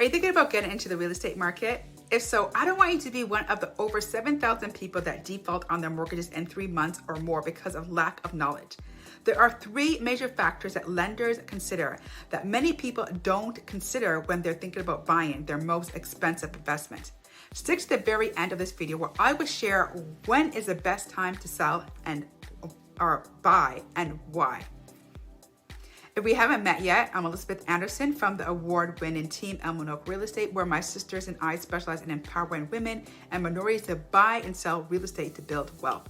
Are you thinking about getting into the real estate market? If so, I don't want you to be one of the over 7,000 people that default on their mortgages in 3 months or more because of lack of knowledge. There are 3 major factors that lenders consider that many people don't consider when they're thinking about buying their most expensive investment. Stick to the very end of this video where I will share when is the best time to sell or buy and why. If we haven't met yet, I'm Elizabeth Anderson from the award-winning team Elmanoke Real Estate, where my sisters and I specialize in empowering women and minorities to buy and sell real estate to build wealth.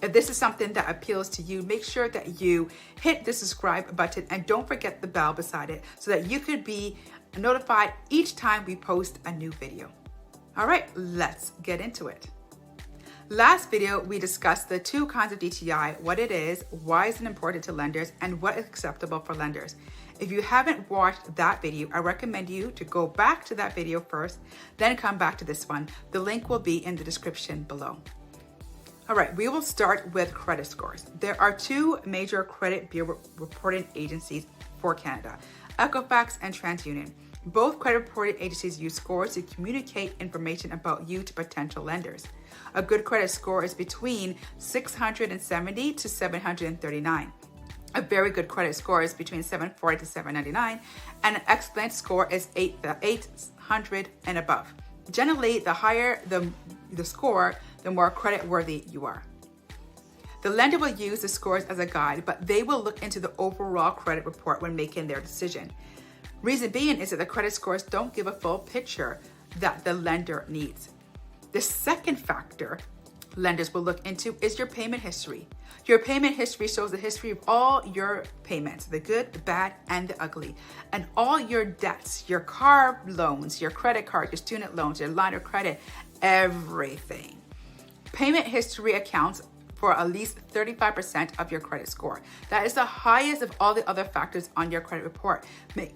If this is something that appeals to you, make sure that you hit the subscribe button and don't forget the bell beside it so that you could be notified each time we post a new video. All right, let's get into it. Last video, we discussed the 2 kinds of DTI, what it is, why it's important to lenders, and what is acceptable for lenders. If you haven't watched that video, I recommend you to go back to that video first, then come back to this one. The link will be in the description below. All right, we will start with credit scores. There are 2 major credit bureau reporting agencies for Canada, Equifax and TransUnion. Both credit reporting agencies use scores to communicate information about you to potential lenders. A good credit score is between 670 to 739. A very good credit score is between 740 to 799, and an excellent score is 800 and above. Generally, the higher the score, the more credit worthy you are. The lender will use the scores as a guide, but they will look into the overall credit report when making their decision. Reason being is that the credit scores don't give a full picture that the lender needs. The second factor lenders will look into is your payment history. Your payment history shows the history of all your payments, the good, the bad, and the ugly, and all your debts, your car loans, your credit card, your student loans, your line of credit, everything. Payment history accounts for at least 35% of your credit score. That is the highest of all the other factors on your credit report,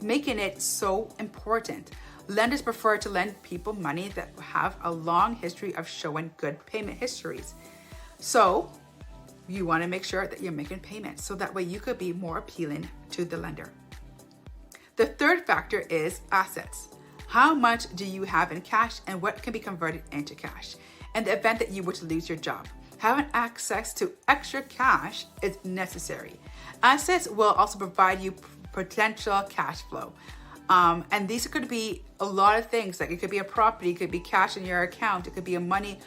making it so important. Lenders prefer to lend people money that have a long history of showing good payment histories. So you want to make sure that you're making payments so that way you could be more appealing to the lender. The third factor is assets. How much do you have in cash and what can be converted into cash? In the event that you were to lose your job, having access to extra cash is necessary. Assets will also provide you potential cash flow. And these could be a lot of things, like it could be a property, it could be cash in your account, it could be a money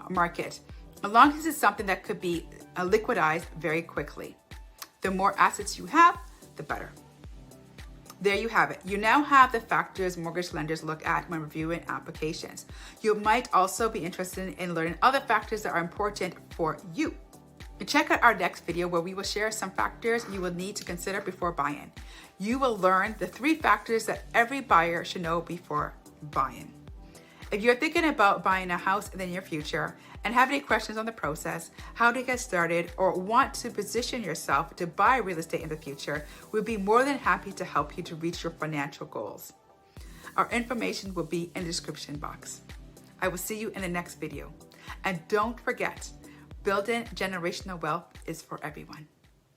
market. As long as it's something that could be liquidized very quickly. The more assets you have, the better. There you have it. You now have the factors mortgage lenders look at when reviewing applications. You might also be interested in learning other factors that are important for you. Check out our next video where we will share some factors you will need to consider before buying. You will learn the 3 factors that every buyer should know before buying. If you're thinking about buying a house in the near future and have any questions on the process, how to get started, or want to position yourself to buy real estate in the future, we'll be more than happy to help you to reach your financial goals. Our information will be in the description box. I will see you in the next video. And don't forget, building generational wealth is for everyone.